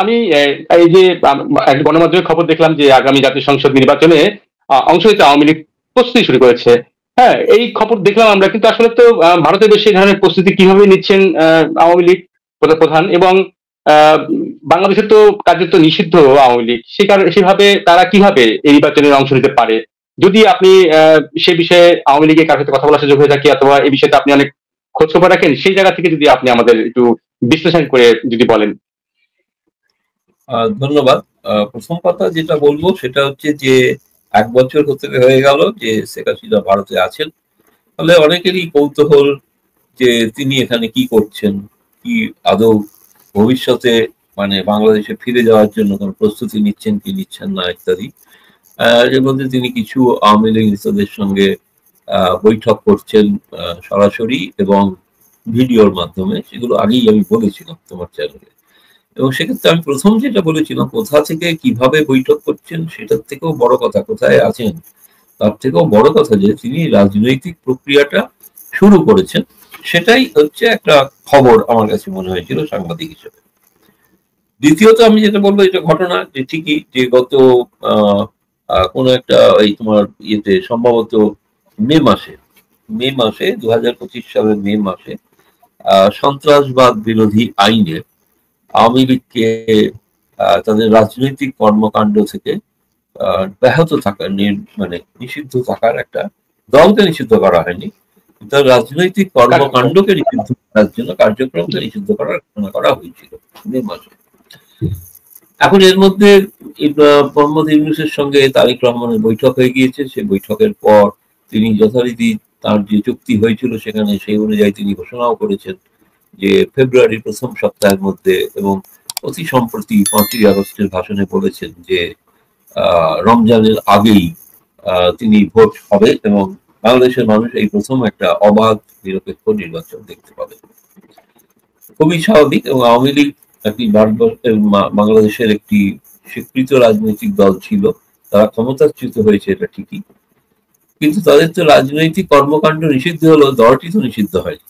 আমি এই যে একটা গণমাধ্যমের খবর দেখলাম যে আগামী জাতীয় সংসদ নির্বাচনে অংশ নিতে আওয়ামী লীগ প্রস্তুতি শুরু করেছে। হ্যাঁ, এই খবর দেখলাম আমরা, কিন্তু আসলে তো ভারতের দেশে এই ধরনের প্রস্তুতি কিভাবে নিচ্ছেন আওয়ামী লীগ প্রধান, এবং আহ, বাংলাদেশে তো কার্যত নিষিদ্ধ আওয়ামী লীগ, সেভাবে তারা কিভাবে এই নির্বাচনে অংশ নিতে পারে? যদি আপনি সে বিষয়ে আওয়ামী লীগের কারোর সাথে কথা বলার সুযোগ হয়ে থাকে, অথবা এই বিষয়টা আপনি অনেক খোঁজ খবর রাখেন, সেই জায়গা থেকে যদি আপনি আমাদের একটু বিশ্লেষণ করে যদি বলেন। ধন্যবাদ। প্রথম কথা যেটা বলবো সেটা হচ্ছে যে 1 বছর হয়ে গেল যে শেখ হাসিনা ভারতে আছেন, ফলে অনেকেরই কৌতূহল যে তিনি এখানে কি করছেন, কি আদৌ ভবিষ্যতে মানে বাংলাদেশে ফিরে যাওয়ার জন্য কোনো প্রস্তুতি নিচ্ছেন কি নিচ্ছেন না ইত্যাদি। এর মধ্যে তিনি কিছু আওয়ামী লীগ নেতাদের সঙ্গে বৈঠক করছেন সরাসরি এবং ভিডিওর মাধ্যমে, সেগুলো আগেই আমি বলেছিলাম তোমার চ্যানেলে। এবং সেক্ষেত্রে আমি প্রথম যেটা বলেছিলাম, কোথা থেকে কিভাবে বৈঠক করছেন সেটার থেকেও বড় কথা কোথায় আছেন তার থেকেও বড় কথা যে তিনি রাজনৈতিক প্রক্রিয়াটা শুরু করেছেন, সেটাই হচ্ছে একটা খবর আমার কাছে মনে হয়েছিল সাংবাদিক হিসেবে। দ্বিতীয়ত আমি যেটা বলবো, এটা ঘটনা যে ঠিকই যে গত কোন একটা এই তোমার ইয়েতে সম্ভবত মে মাসে 2025 সালের মে মাসে সন্ত্রাসবাদ বিরোধী আইনে আওয়ামী লীগকে তাদের রাজনৈতিক কর্মকাণ্ড থেকে ব্যাহত থাকার মানে নিষিদ্ধ থাকার একটা, দলকে নিষিদ্ধ করা হয়নি, তার রাজনৈতিক কর্মকাণ্ডকে নিষিদ্ধ করার জন্য কার্যক্রমকে নিষিদ্ধ করার ঘোষণা করা হয়েছিল মে মাসে। এখন এর মধ্যে মোহাম্মদ ইউনূসের সঙ্গে তারেক রহমানের বৈঠক হয়ে গিয়েছে। সেই বৈঠকের পর তিনি যথারীতি তার যে চুক্তি হয়েছিল সেখানে সেই অনুযায়ী তিনি ঘোষণাও করেছেন যে ফেব্রুয়ারির প্রথম সপ্তাহের মধ্যে, এবং অতি সম্প্রতি 5ই আগস্টের ভাষণে বলেছেন যে রমজানের আগেই তিনি ভোট হবে এবং বাংলাদেশের মানুষ এই প্রথম একটা অবাধ নিরপেক্ষ নির্বাচন দেখতে পাবে। খুবই স্বাভাবিক। এবং আওয়ামী লীগ একটি বাংলাদেশের একটি স্বীকৃত রাজনৈতিক দল ছিল, তারা ক্ষমতাচ্যুত হয়েছে এটা ঠিকই, কিন্তু তাদের তো রাজনৈতিক কর্মকাণ্ড নিষিদ্ধ হলো, দলটি তো নিষিদ্ধ হয়নি।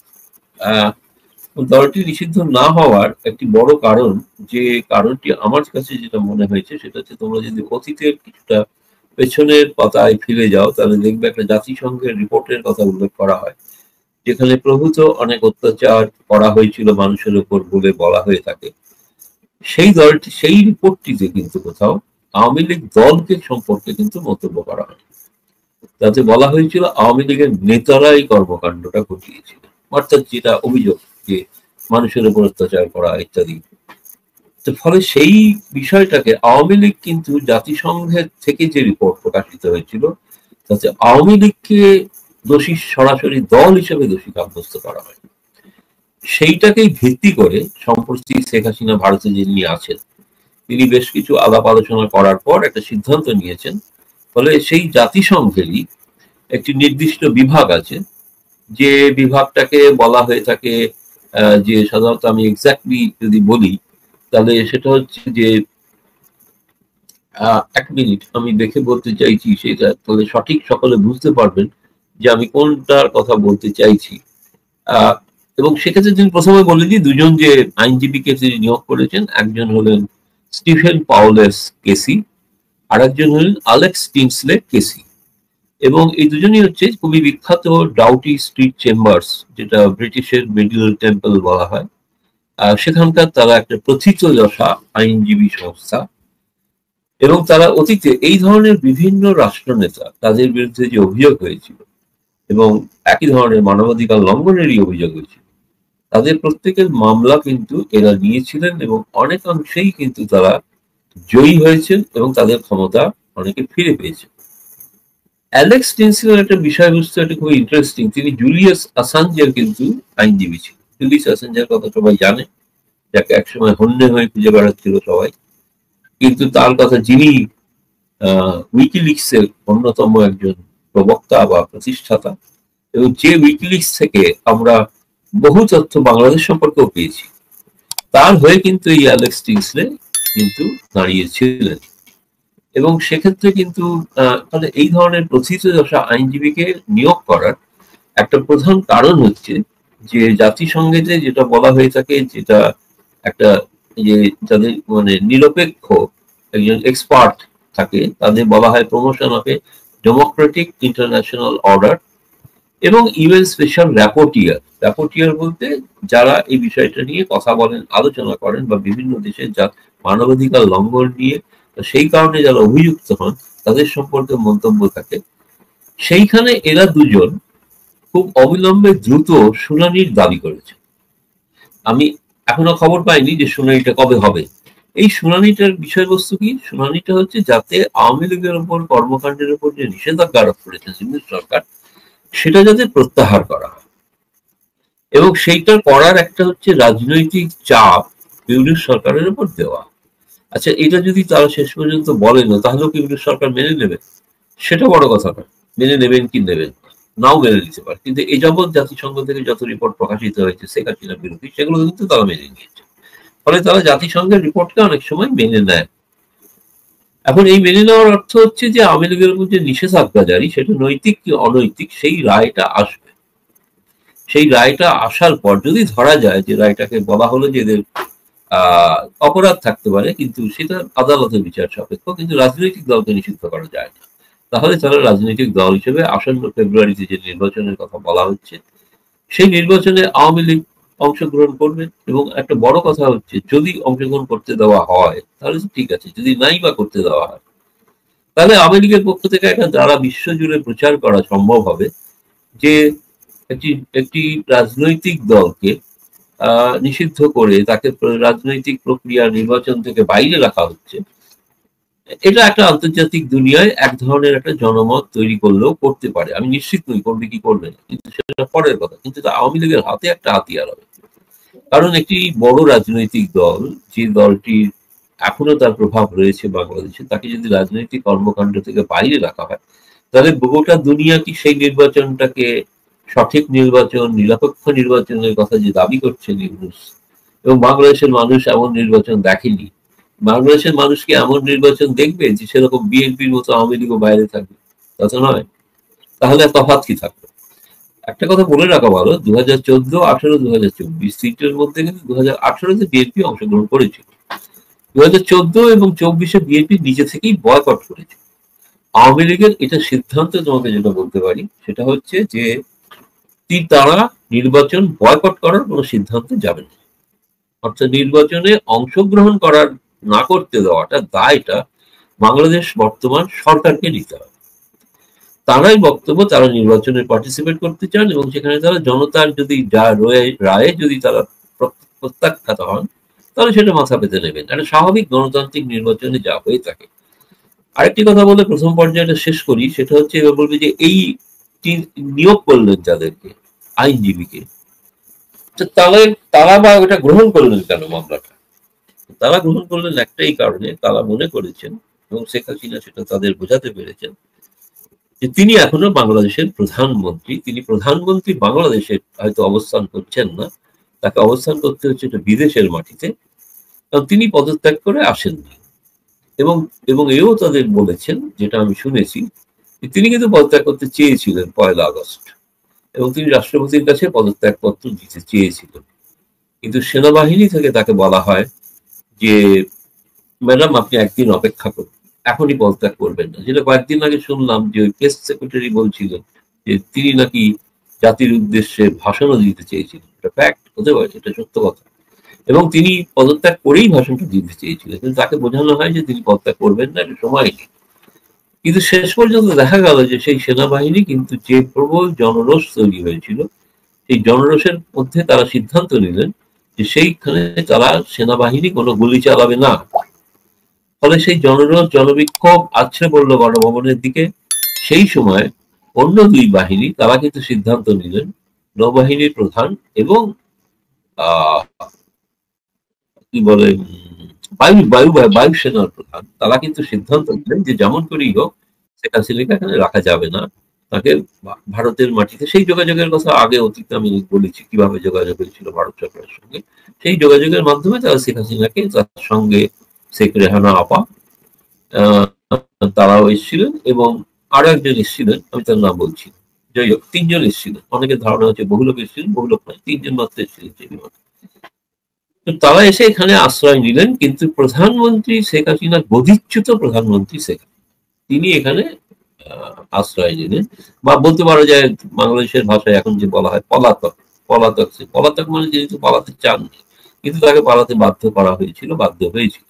দলটি নিষিদ্ধ না হওয়ার একটি বড় কারণ, যে কারণটি আমার কাছে যেটা মনে হয়েছে সেটা হচ্ছে, তোমরা যদি অতীতের কিছুটা পেছনের পাতায় ফিরে যাও তাহলে দেখবে একটা জাতিসংঘের রিপোর্টের কথা উল্লেখ করা হয়, যেখানে প্রভূত অনেক অত্যাচার করা হয়েছিল মানুষের উপর বলে বলা হয়ে থাকে। সেই রিপোর্টটিতে কিন্তু কোথাও আওয়ামী লীগ দলকে সম্পর্কে কিন্তু মন্তব্য করা হয়। তাতে বলা হয়েছিল আওয়ামী লীগের নেতারাই কর্মকাণ্ডটা ঘটিয়েছিল, অর্থাৎ যেটা অভিযোগ যে মানুষের উপর অত্যাচার করা ইত্যাদি। তো ফলে সেই বিষয়টাকে আওয়ামী লীগ কিন্তু জাতিসংঘের থেকে যে রিপোর্ট প্রকাশিত হয়েছিল তাতে আওয়ামী লীগকে দোষী, সরাসরি দল হিসেবে দোষী সাব্যস্ত করা হয়। সেইটাকেই ভিত্তি করে সম্প্রতি শেখ হাসিনা ভারতে যিনি আছেন তিনি বেশ কিছু আলাপ আলোচনা করার পর একটা সিদ্ধান্ত নিয়েছেন। ফলে সেই জাতিসংঘেরই একটি নির্দিষ্ট বিভাগ আছে, যে বিভাগটাকে বলা হয়ে থাকে, যে সাধারণত আমি এক্স্যাক্টলি যদি বলি তাহলে সেটা হচ্ছে যে 1 মিনিট আমি দেখে বলতে চাইছি সেটা, তাহলে সঠিক সকলে বুঝতে পারবেন যে আমি কোনটার কথা বলতে চাইছি। এবং সেক্ষেত্রে তিনি প্রথমে বলে দিই, দুজন যে আইনজীবীকে তিনি নিয়োগ করেছেন, একজন হলেন স্টিফেন পাউলেস কেসি, আর একজন হলেন অ্যালেক্স টিনসলে কেসি। এবং এই দুজনই হচ্ছে খুবই বিখ্যাত ডাউটি স্ট্রিট চেম্বার্স, যেটা ব্রিটিশের মিডল টেম্পল বলা হয়, সেখানকার তারা একটা প্রথিতযশা আইনজীবী সংস্থা। এবং তারা অতীতে এই ধরনের বিভিন্ন রাষ্ট্রনেতা তাদের বিরুদ্ধে যে অভিযোগ হয়েছিল এবং একই ধরনের মানবাধিকার লঙ্ঘনেরই অভিযোগ হয়েছিল, তাদের প্রত্যেকের মামলা কিন্তু এরা নিয়েছিলেন এবং অনেকাংশেই কিন্তু তারা জয়ী হয়েছেন এবং তাদের ক্ষমতা অনেকে ফিরে পেয়েছে। অ্যালেক্স টিনসলের একটা বিষয়বস্তু একটা খুবই ইন্টারেস্টিং, তিনি জুলিয়াস আসাঞ্জের কিন্তু আইনজীবী ছিলেন। জুলিয়াস আসাঞ্জের কথা সবাই জানে, যাকে একসময় হন্যে হয়ে খুঁজে বেড়াচ্ছিল সবাই, কিন্তু তার কথা যিনি উইকিলিক্সের অন্যতম একজন প্রবক্তা বা প্রতিষ্ঠাতা, এবং যে উইকিলিক্স থেকে আমরা বহু তথ্য বাংলাদেশ সম্পর্কেও পেয়েছি, তার হয়ে কিন্তু এই অ্যালেক্স টিনসলে কিন্তু দাঁড়িয়েছিলেন। এবং সেক্ষেত্রে কিন্তু তাহলে এই ধরনের প্রথিতযশা আইনজীবীকে নিয়োগ করার একটা প্রধান কারণ হচ্ছে যে জাতিসংঘে যেটা বলা হয়ে থাকে, যেটা একটা যে যাদের মানে নিরপেক্ষ একজন এক্সপার্ট থাকে, তাদের বলা হয় promotion of a democratic international order, এবং ইউএন স্পেশাল র্যাপোর্টিয়ার। র্যাপোর্টিয়ার বলতে যারা এই বিষয়টা নিয়ে কথা বলেন, আলোচনা করেন, বা বিভিন্ন দেশে যা মানবাধিকার লঙ্ঘন নিয়ে সেই কারণে যারা অভিযুক্ত হন তাদের সম্পর্কে মন্তব্য থাকে। সেইখানে এরা দুজন খুব অবিলম্বে দ্রুত শুনানির দাবি করেছে। আমি এখনো খবর পাইনি যে শুনানিটা কবে হবে। এই শুনানিটার বিষয়বস্তু কি? শুনানিটা হচ্ছে যাতে আওয়ামী লীগের উপর কর্মকাণ্ডের উপর যে নিষেধাজ্ঞা আরোপ করেছে সিন্ধু সরকার, সেটা যাতে প্রত্যাহার করা হয়, এবং সেইটা করার একটা হচ্ছে রাজনৈতিক চাপ ইউনিট সরকারের উপর দেওয়া। আচ্ছা, এটা যদি তারা শেষ পর্যন্ত বলেন না, তাহলেও কি ইউনিট সরকার মেনে নেবে? সেটা বড় কথা না, মেনে নেবেন কি নেবেন নাও মেনে নিতে পারে, কিন্তু এই যাবৎ জাতিসংঘ থেকে যত রিপোর্ট প্রকাশিত হয়েছে শেখ হাসিনা বিরোধী, সেগুলো কিন্তু তারা মেনে নিয়েছে। ফলে তারা জাতিসংঘের রিপোর্টকে অনেক সময় মেনে নেয়। এখন এই মেনে নেওয়ার অর্থ হচ্ছে যে আওয়ামী লীগের উপর যে নিষেধাজ্ঞা জারি, সেটা নৈতিক কি অনৈতিক সেই রায়টা আসবে। সেই রায়টা আসার পর যদি ধরা যায় যে রায়টাকে বলা হলো যে এদের অপরাধ থাকতে পারে, কিন্তু সেটা আদালতের বিচার সাপেক্ষ, কিন্তু রাজনৈতিক দলকে নিষিদ্ধ করা যায় না, তাহলে তারা রাজনৈতিক দল হিসেবে আসন্ন ফেব্রুয়ারিতে যে নির্বাচনের কথা বলা হচ্ছে, সেই নির্বাচনে আওয়ামী লীগ অংশগ্রহণ করবে। এবং একটা বড় কথা হচ্ছে, যদি অংশগ্রহণ করতে দেওয়া হয় তাহলে ঠিক আছে, যদি নাই বা করতে দেওয়া হয়, তাহলে আওয়ামী লীগের পক্ষ থেকে একটা দ্বারা বিশ্বজুড়ে প্রচার করা সম্ভব হবে যে একটি একটি রাজনৈতিক দলকে নিষিদ্ধ করে তাকে রাজনৈতিক প্রক্রিয়া নির্বাচন থেকে বাইরে রাখা হচ্ছে। এটা একটা আন্তর্জাতিক দুনিয়ায় এক ধরনের একটা জনমত তৈরি করলেও করতে পারে। আমি নিশ্চিত নই করবে কি করবে না, কিন্তু সেটা পরের কথা। কিন্তু আওয়ামী লীগের হাতে একটা হাতিয়ার হবে, কারণ একটি বড় রাজনৈতিক দল, যে দলটির এখনো তার প্রভাব রয়েছে বাংলাদেশে, তাকে যদি রাজনৈতিক কর্মকাণ্ড থেকে বাইরে রাখা হয়, তাহলে গোটা দুনিয়া কি সেই নির্বাচনটাকে সঠিক নির্বাচন, নিরপেক্ষ নির্বাচনের কথা যে দাবি করছেন ইউনূস, এবং বাংলাদেশের মানুষ এমন নির্বাচন দেখেনি, বাংলাদেশের মানুষ কি এমন নির্বাচন দেখবে যে সেরকম বিএনপির মতো আওয়ামী লীগও বাইরে থাকবে? তা তো নয়। তাহলে তফাৎ কি থাকবে? একটা কথা বলে রাখা ভালো, 2014, 2018, 2024 সিটের মধ্যে কিন্তু 2018-তে বিএনপি অংশগ্রহণ করেছিল। 2014 এবং 2024-এ বিএনপি নিজে থেকেই বয়কট করেছে। আওয়ামী লীগের এটা সিদ্ধান্ত, তোমাকে যেটা বলতে পারি সেটা হচ্ছে যে তারা নির্বাচন বয়কট করার কোনো সিদ্ধান্তে যাবে না। অর্থাৎ নির্বাচনে অংশগ্রহণ করার না করতে দেওয়াটা দায়টা বাংলাদেশ বর্তমান সরকারকে নিতে হবে। তারাই বক্তব্য, তারা নির্বাচনে পার্টিসিপেট করতে চান, এবং সেখানে তারা জনতার যদি রায়ে যদি তারা প্রত্যাখ্যাত হন, তাহলে সেটা মাথা পেতে নেবেন। একটা স্বাভাবিক গণতান্ত্রিক নির্বাচনে যা হয়ে থাকে। আরেকটি কথা বলে প্রথম পর্যায়টা শেষ করি, সেটা হচ্ছে এবার বলবে যে এই নিয়োগ করলেন যাদেরকে, আইনজীবীকে, তাহলে তারা বা ওটা গ্রহণ করলেন কেন মামলাটা? তারা গ্রহণ করলেন একটাই কারণে, তারা মনে করেছেন, এবং শেখ হাসিনা সেটা তাদের বোঝাতে পেরেছেন, যে তিনি এখনো বাংলাদেশের প্রধানমন্ত্রী। তিনি প্রধানমন্ত্রী বাংলাদেশে হয়তো অবস্থান করছেন না, তাকে অবস্থান করতে হচ্ছে এটা বিদেশের মাটিতে, কারণ তিনি পদত্যাগ করে আসেননি। এবং এবং এও তাদের বলেছেন, যেটা আমি শুনেছি, তিনি কিন্তু পদত্যাগ করতে চেয়েছিলেন 1 আগস্ট, এবং তিনি রাষ্ট্রপতির কাছে পদত্যাগপত্র দিতে চেয়েছিলেন। কিন্তু সেনাবাহিনী থেকে তাকে বলা হয় যে ম্যাডাম আপনি একদিন অপেক্ষা করুন, এখনই পদত্যাগ করবেন না। যেটা কয়েকদিন আগে শুনলাম যে ওই প্রেস সেক্রেটারি বলছিলেন যে তিনি নাকি জাতির উদ্দেশ্যে ভাষণও দিতে চেয়েছিলেন। এটা ফ্যাক্ট হতে পারে, এটা সত্য কথা, এবং তিনি পদত্যাগ করেই ভাষণটা দিতে চেয়েছিলেন, কিন্তু তাকে বোঝানো হয় যে তিনি পদত্যাগ করবেন না, এটা সময় নেই। কিন্তু শেষ পর্যন্ত দেখা গেল যে সেই সেনাবাহিনী কিন্তু যে প্রবল জনরোষ তৈরি হয়েছিল, সেই জনরোষের মধ্যে তারা সিদ্ধান্ত নিলেন যে সেইখানে তারা সেনাবাহিনী কোনো গুলি চালাবে না। ফলে সেই জনরোষ, জনবিক্ষোভ আছড়ে পড়ল গণভবনের দিকে। সেই সময় অন্য দুই বাহিনী তারা কিন্তু সিদ্ধান্ত নিলেন, নৌবাহিনীর প্রধান এবং আহ কি বলে বায়ুসেনার প্রধান, তারা কিন্তু সিদ্ধান্ত নিলেন যে যেমন করেই হোক শেখ হাসিনাকে এখানে রাখা যাবে না, তাকে ভারতের মাটিতে, সেই যোগাযোগের কথা আগে অতীতে আমি বলেছি কিভাবে যোগাযোগ হয়েছিল ভারত সরকারের সঙ্গে, সেই যোগাযোগের মাধ্যমে তারা শেখ হাসিনাকে তার সঙ্গে শেখ রেহানা আপা তারাও এসেছিলেন, এবং আরো একজন এসেছিলেন, আমি তার নাম বলছি, যাই হোক 3 জন এসেছিলেন। অনেকের ধারণা হচ্ছে বহু লোক এসেছিলেন, বহু লোক নয়, 3 জন মাত্র এসেছিলেন সেই বিমানে। তো তারা এসে এখানে আশ্রয় নিলেন, কিন্তু প্রধানমন্ত্রী শেখ হাসিনা, গদিচ্যুত প্রধানমন্ত্রী শেখ তিনি এখানে আশ্রয় নিলেন, বা বলতে পারো যে বাংলাদেশের ভাষায় এখন যে বলা হয় পলাতক। পলাতক, পলাতক মানে যেহেতু পালাতে চাননি, কিন্তু তাকে পালাতে বাধ্য করা হয়েছিল, বাধ্য হয়েছিল।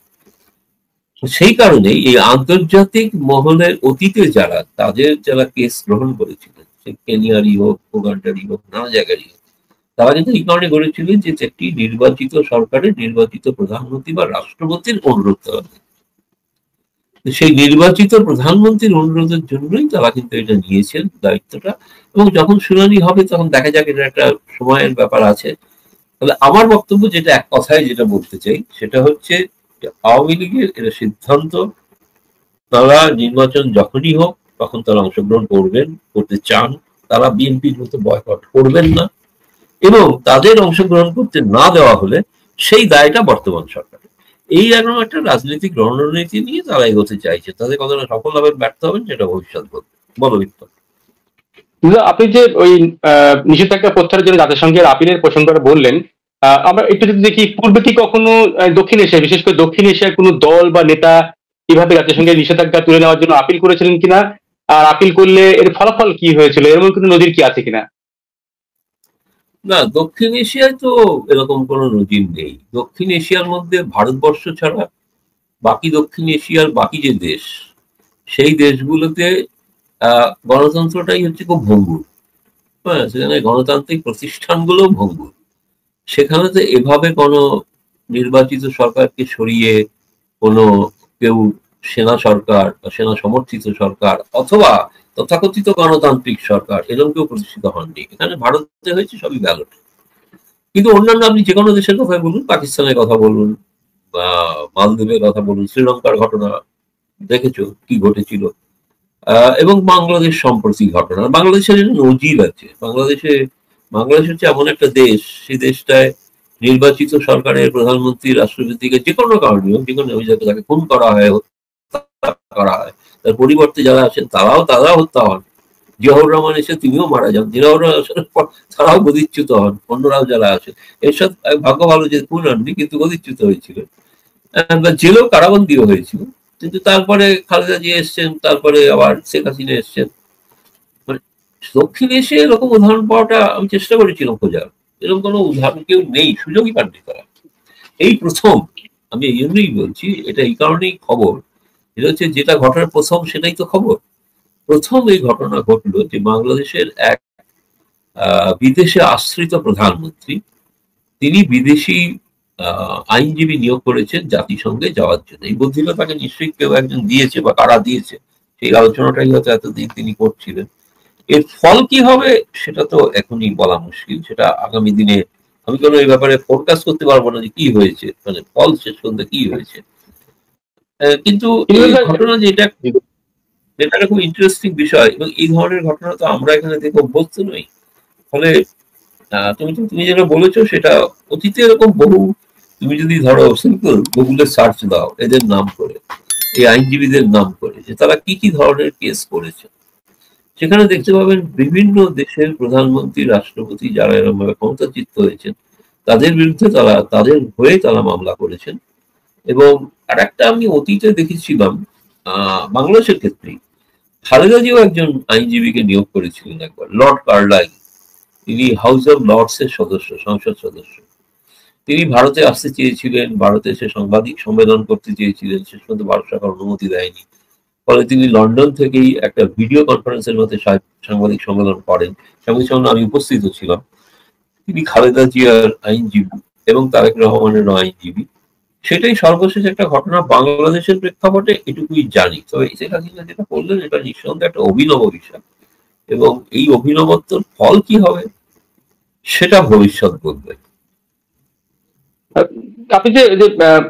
সেই কারণে এই আন্তর্জাতিক মহলের অতীতে যারা তাদের যারা কেস গ্রহণ করেছিলেন, সে কেনিয়ারই হোক, উগান্ডারই হোক, নানা জায়গারই হোক, তারা কিন্তু এই কারণে করেছিলেন যে একটি নির্বাচিত সরকারের নির্বাচিত প্রধানমন্ত্রী বা রাষ্ট্রপতির অনুরোধ করা। সেই নির্বাচিত প্রধানমন্ত্রীর অনুরোধের জন্যই তারা কিন্তু এটা নিয়েছেন দায়িত্বটা। এবং যখন শুনানি হবে তখন দেখা যাক, এটা একটা সময়ের ব্যাপার আছে। তাহলে আমার বক্তব্য যেটা, এক কথায় যেটা বলতে চাই, সেটা হচ্ছে আওয়ামী লীগের এটা সিদ্ধান্ত, তারা নির্বাচন যখনই হোক তখন তারা অংশগ্রহণ করবেন, করতে চান। তারা বিএনপির মতো বয়কট করবেন না, এবং তাদের অংশগ্রহণ করতে না দেওয়া হলে সেই দায়টা বর্তমান সরকার। এই এরকম একটা রাজনৈতিক রণনীতি নিয়ে তারা এগোতে চাইছে। তাদের কতটা সফল হবেন ব্যর্থ হবেন সেটা ভবিষ্যৎ বলবে। বলো বিপ্লব। আপনি যে ওই নিষেধাজ্ঞা প্রত্যাহারের জন্য জাতিসংঘের আপিলের প্রসঙ্গটা বললেন, আমরা একটু যদি দেখি, পূর্বে কি কখনো দক্ষিণ এশিয়া, বিশেষ করে দক্ষিণ এশিয়ার কোনো দল বা নেতা কিভাবে জাতিসংঘের নিষেধাজ্ঞা তুলে নেওয়ার জন্য আপিল করেছিলেন কিনা, আর আপিল করলে এর ফলাফল কি হয়েছিল, এরকম কোনো নজির কি আছে কিনা? না, দক্ষিণ এশিয়ায় তো এরকম কোনো নজির নেই। দক্ষিণ এশিয়ার মধ্যে ভারতবর্ষ ছাড়া বাকি দক্ষিণ এশিয়ার বাকি যে দেশ, সেই দেশগুলোতে গণতন্ত্রটাই হচ্ছে খুব ভঙ্গুর। হ্যাঁ, সেখানে গণতান্ত্রিক প্রতিষ্ঠানগুলো ভঙ্গুর। সেখানে তো এভাবে কোনো নির্বাচিত সরকারকে সরিয়ে কোনো কেউ সেনা সরকার বা সেনা সমর্থিত সরকার অথবা তথাকথিত গণতান্ত্রিক সরকার এরকম কেউ প্রতিষ্ঠিত হননি। এখানে ভারতে হয়েছে সবই ব্যালট। কিন্তু অন্যান্য আপনি যে কোনো দেশের কথা বলুন, পাকিস্তানের কথা বলুন বা মালদ্বীপের কথা বলুন, শ্রীলঙ্কার ঘটনা দেখেছো কি ঘটেছিল, এবং বাংলাদেশ সম্প্রতি ঘটনা। বাংলাদেশের নজির আছে। বাংলাদেশ হচ্ছে এমন একটা দেশ, সেই দেশটায় নির্বাচিত সরকারের প্রধানমন্ত্রী রাষ্ট্রপতিকে যে কোনো কারণে হোক, যে কোনো অভিযোগে তাকে খুন করা হয়, হত্যা করা হয়, তার পরিবর্তে যারা আছেন তারাও হত্যা হন। জিয়াউর রহমান এসে তিনিও মারা যান, জিয়াউর রহমানের পর তারাও গদিচ্যুত হন, অন্যরাও যারা আছে। এরশাদ ভাগ্য ভালো যে খুন হননি, কিন্তু গদিচ্যুত হয়েছিল, জেলেও কারাবন্দিও হয়েছিল। কিন্তু তারপরে খালেদা জিয়া এসছেন, তারপরে আবার শেখ হাসিনা এসছেন। মানে দক্ষিণ এশিয়া এরকম উদাহরণ পাওয়াটা আমি চেষ্টা করেছিলাম খোঁজার, এরকম কোনো উদাহরণ কেউ নেই, সুযোগই পাননি তারা। এই প্রথম। আমি এই জন্যই বলছি, এটা এই কারণেই খবর, এটা হচ্ছে যেটা ঘটার প্রথম সেটাই তো খবর। প্রথম এই ঘটনা ঘটলো যে বাংলাদেশের এক বিদেশে আশ্রিত প্রধানমন্ত্রী, তিনি বিদেশি আইনজীবী নিয়োগ করেছেন জাতিসংঘে যাওয়ার জন্য। এই বুদ্ধিটা তাকে নিশ্চয়ই কেউ একজন দিয়েছে, বা কারা দিয়েছে, সেই আলোচনাটাই হয়তো এতদিন তিনি করছিলেন। এর ফল কি হবে সেটা তো এখনই বলা মুশকিল, সেটা আগামী দিনে আমি কোনো এই ব্যাপারে ফোরকাস্ট করতে পারবো না যে কি হয়েছে, মানে ফল শেষ পর্যন্ত কি হয়েছে। কিন্তু এই ঘটনা যে এটা একটা খুব ইন্টারেস্টিং বিষয়, এবং এই ধরনের ঘটনা তো আমরা এখানে দেখে অভ্যস্ত নই। ফলে তুমি যেটা বলেছো সেটা অতীতে এরকম বহু, তুমি যদি ধরো সিম্পল গুগলে সার্চ দাও এদের নাম করে, এই আইনজীবীদের নাম করে, যে তারা কি কি ধরনের কেস করেছে, সেখানে দেখতে পাবেন বিভিন্ন দেশের প্রধানমন্ত্রী, রাষ্ট্রপতি যারা এরকম ভাবে ক্ষমতাচ্যুত হয়েছেন, তাদের বিরুদ্ধে তাদের হয়ে তারা মামলা করেছেন। এবং আর একটা আমি অতীতে দেখেছিলাম বাংলাদেশের ক্ষেত্রেই, খালেদা জিয়াও একজন আইনজীবীকে নিয়োগ করেছিলেন একবার, লর্ড কার্লাইল। তিনি হাউস অব লর্ডস এর সদস্য, সংসদ সদস্য। তিনি ভারতে আসতে চেয়েছিলেন, ভারতে এসে সাংবাদিক সম্মেলন করতে চেয়েছিলেন, শেষ পর্যন্ত ভারত সরকার অনুমতি দেয়নি। ফলে তিনি লন্ডন থেকেই একটা ভিডিও কনফারেন্সের মধ্যে সাংবাদিক সম্মেলন করেন। সাংবাদিক সম্মেলনে আমি উপস্থিত ছিলাম। তিনি খালেদা জিয়ার আইনজীবী এবং তারেক রহমানের আইনজীবী। সেটাই সর্বশেষ একটা ঘটনা বাংলাদেশের প্রেক্ষাপটে, এটুকুই জানি। তবে শেখ হাসিনা যেটা করলেন এটা নিঃসন্দেহে একটা অভিনব বিষয়, এবং এই অভিনবত্বর ফল কি হবে সেটা ভবিষ্যৎ বলবে। আপনি যে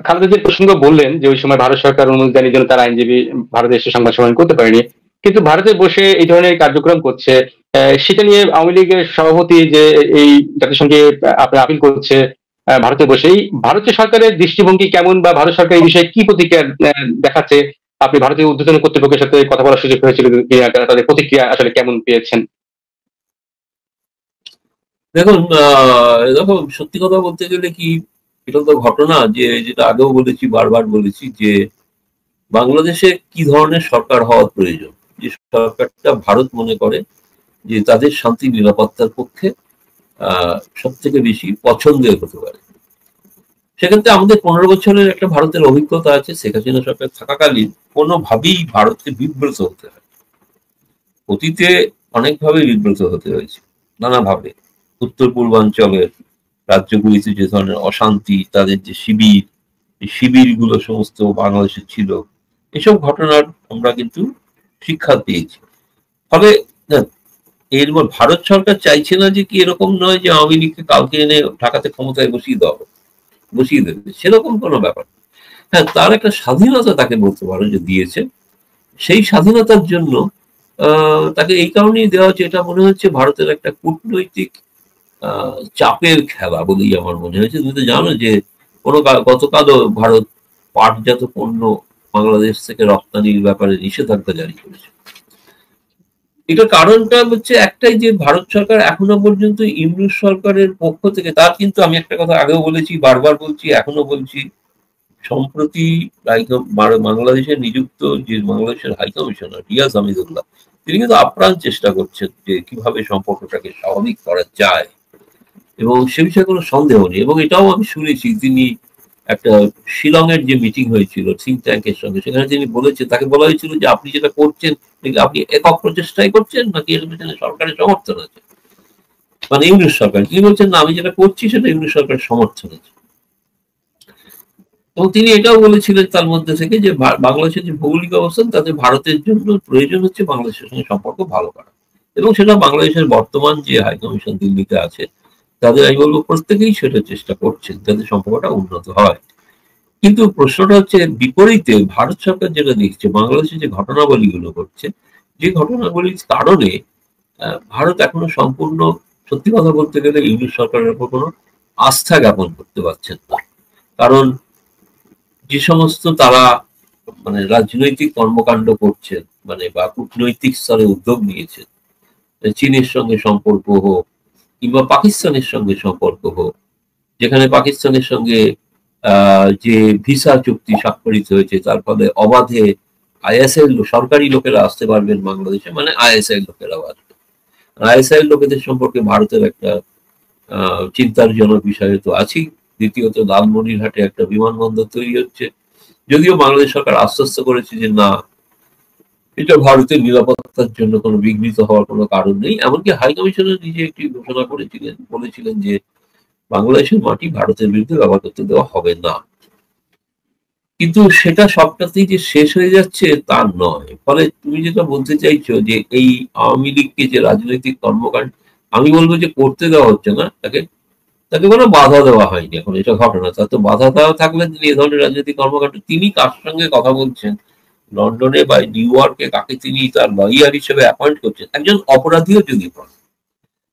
খালেদা জিয়ার প্রসঙ্গ বললেন, যে ওই সময় ভারত সরকার অনুমতি দেয়নি জন্য তার আইনজীবী ভারতে এসে সংবাদ সম্মেলন করতে পারেনি, কিন্তু ভারতে বসে এই ধরনের কার্যক্রম করছে, সেটা নিয়ে আওয়ামী লীগের সভাপতি যে এই জাতিসংঘে আপনার আপিল করছে ভারতে বসে, এই ভারতীয় সরকারের দৃষ্টিভঙ্গি কেমন, বা ভারত সরকার এই বিষয়ে কি প্রতিক্রিয়া দেখাচ্ছে? আপনি ভারতীয় ঊর্ধ্বতন কর্তৃপক্ষের সাথে কথা বলার সুযোগ হয়েছিল, তাদের প্রতিক্রিয়া আসলে কেমন পেয়েছেন? দেখুন, সত্যি কথা বলতে গেলে কি, এটা তো ঘটনা যে, যেটা আগেও বলেছি, বারবার বলেছি, যে বাংলাদেশে কি ধরনের সরকার হওয়া প্রয়োজন, যে সরকারটা ভারত মনে করে যে তাদের শান্তি নিরাপত্তার পক্ষে সব থেকে বেশি পছন্দের হতে পারে। সেক্ষেত্রে আমাদের 15 বছরের একটা ভারতের অভিজ্ঞতা আছে। শেখ হাসিনা সরকার থাকাকালীন কোনোভাবেই ভারতকে বিব্রত হতে হয়, অতীতে অনেকভাবে বিব্রত হতে হয়েছে, নানাভাবে। উত্তর পূর্বাঞ্চলের রাজ্যগুলিতে যে ধরনের অশান্তি, তাদের যে শিবির, এই শিবিরগুলো সমস্ত বাংলাদেশে ছিল, এসব ঘটনার আমরা কিন্তু শিক্ষা পেয়েছি। ফলে এর ভারত সরকার চাইছে না যে কি এরকম নয় যে আওয়ামী লীগকে কালকে এনে ঢাকাতে ক্ষমতায় বসিয়ে দেবে, সেরকম কোনো ব্যাপার। হ্যাঁ, তার একটা স্বাধীনতা তাকে বলতে পারো যে দিয়েছে। সেই স্বাধীনতার জন্য তাকে এই কারণেই দেওয়া হচ্ছে, এটা মনে হচ্ছে ভারতের একটা কূটনৈতিক চাপের খেলা বলেই আমার মনে হয়েছে। তুমি তো জানো যে গতকালও ভারত পাটজাত পণ্য বাংলাদেশ থেকে রপ্তানির ব্যাপারে নিষেধাজ্ঞা জারি করেছে। এটার কারণটা হচ্ছে একটাই, যে ভারত সরকার এখনো পর্যন্ত ইউনূস সরকারের পক্ষ থেকে, তার কিন্তু আমি একটা কথা আগেও বলেছি, বারবার বলছি, এখনো বলছি, সম্প্রতি বাংলাদেশে নিযুক্ত যে বাংলাদেশের হাই কমিশনার রিয়াজ হামিদুল্লাহ, তিনি কিন্তু আপ্রাণ চেষ্টা করছেন যে কিভাবে সম্পর্কটাকে স্বাভাবিক করা যায়, এবং সে বিষয়ে কোনো সন্দেহ নেই। এবং এটাও আমি শুনেছি, তিনি একটা শিলংয়ের যে মিটিং হয়েছিল থিঙ্ক ট্যাঙ্কের সঙ্গে, সেখানে তিনি বলেছেন, তাকে বলা হয়েছিল যে আপনি যেটা করছেন আপনি একক প্রচেষ্টাই করছেন নাকি এর পেছনে সরকারের সমর্থন আছে, মানে ইউনূস সরকার। তিনি বলছেন না, আমি যেটা করছি সেটা ইউনূস সরকারের সমর্থন আছে। এবং তিনি এটাও বলেছিলেন তার মধ্যে থেকে যে বাংলাদেশের যে ভৌগোলিক অবস্থান, তাতে ভারতের জন্য প্রয়োজন হচ্ছে বাংলাদেশের সঙ্গে সম্পর্ক ভালো করা, এবং সেটা বাংলাদেশের বর্তমান যে হাই কমিশন দিল্লিতে আছে তাদের, আমি বলবো, প্রত্যেকেই সেটা চেষ্টা করছেন যাতে সম্পর্কটা উন্নত হয়। কিন্তু প্রশ্নটা হচ্ছে বিপরীতে ভারত সরকার যেটা দেখছে, বাংলাদেশে যে ঘটনাবলীগুলো ঘটছে, যে ঘটনাবলীর কারণে ভারত এখনো সম্পূর্ণ, সত্যি কথা বলতে গেলে, ইউনূস সরকারের উপর কোনো আস্থা জ্ঞাপন করতে পারছেন না। কারণ যে সমস্ত তারা মানে রাজনৈতিক কর্মকাণ্ড করছেন, মানে বা কূটনৈতিক স্তরে উদ্যোগ নিয়েছেন, চীনের সঙ্গে সম্পর্ক হোক কিংবা পাকিস্তানের সঙ্গে সম্পর্ক হোক, যেখানে পাকিস্তানের সঙ্গে যে ভিসা চুক্তি স্বাক্ষরিত হয়েছে, তার ফলে অবাধে আইএসআই সরকারি লোকেরা আসতে পারবেন বাংলাদেশে, মানে আইএসআই লোকেরাও আসবে। আইএসআই লোকেদের সম্পর্কে ভারতের একটা চিন্তার জনক বিষয় তো আছেই। দ্বিতীয়ত, লালমনিরহাটে একটা বিমানবন্দর তৈরি হচ্ছে, যদিও বাংলাদেশ সরকার আশ্বস্ত করেছে যে না, এটা ভারতের নিরাপত্তার জন্য কোনো বিঘ্নিত হওয়ার কোনো কারণ নেই। এমনকি হাই কমিশনার নিজে একটি ঘোষণা বলেছিলেন যে বাংলাদেশের মাটি ভারতের বিরুদ্ধে ব্যবহার করতে দেওয়া হবে না। কিন্তু সেটা সবটাতেই যে শেষ হয়ে যাচ্ছে তা নয়। ফলে তুমি যেটা বলতে চাইছো যে এই আওয়ামী লীগকে যে রাজনৈতিক কর্মকাণ্ড, আমি বলবো যে করতে দেওয়া হচ্ছে না, তাকে কোনো বাধা দেওয়া হয়নি এখন, এটা ঘটনা। তার তো বাধা দেওয়া থাকলে তিনি এ ধরনের রাজনৈতিক কর্মকাণ্ড, তিনি কার সঙ্গে কথা বলছেন লন্ডনে বা নিউ ইয়র্কে, কাকে তিনি তার লয়ার হিসেবে অ্যাপয়েন্ট করছেন, একজন অপরাধীও যদি পান,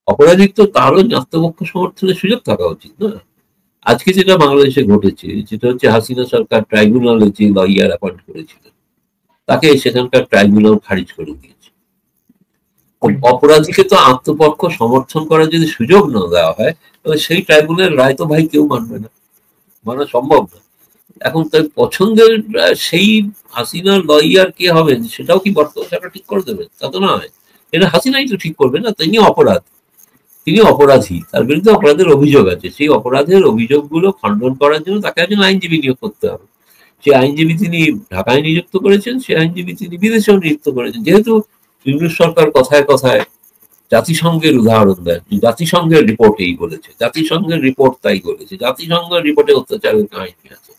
অপরাধী তো তারও আত্মপক্ষ সমর্থনের সুযোগ থাকা উচিত না। আজকে যেটা বাংলাদেশে ঘটেছে, যেটা হচ্ছে হাসিনা সরকার ট্রাইব্যুনালে যে লয়ার অ্যাপয়েন্ট করেছিলেন, তাকে সেখানকার ট্রাইব্যুনাল খারিজ করে দিয়েছে। অপরাধীকে তো আত্মপক্ষ সমর্থন করার যদি সুযোগ না দেওয়া হয়, তাহলে সেই ট্রাইব্যুনালের রায় তো ভাই কেউ মানবে না, মানা সম্ভব না। এখন তার পছন্দের সেই হাসিনার লয়ার কে হবেন, সেটাও কি বর্তমান সরকার ঠিক করে দেবে? তা তো নয়, এটা হাসিনাই তো ঠিক করবে না। তিনি অপরাধী, তার বিরুদ্ধে অপরাধের অভিযোগ আছে, সেই অপরাধের অভিযোগগুলো খণ্ডন করার জন্য তাকে একজন আইনজীবী নিয়োগ করতে হবে। সেই আইনজীবী তিনি ঢাকায় নিযুক্ত করেছেন, সেই আইনজীবী তিনি বিদেশেও নিযুক্ত করেছেন। যেহেতু ইউনূস সরকার কথায় কথায় জাতিসংঘের উদাহরণ দেয়, জাতিসংঘের রিপোর্ট এই বলেছে, জাতিসংঘের রিপোর্ট তাই বলেছে, জাতিসংঘের রিপোর্টে অত্যাচারের কাহিনী আছে,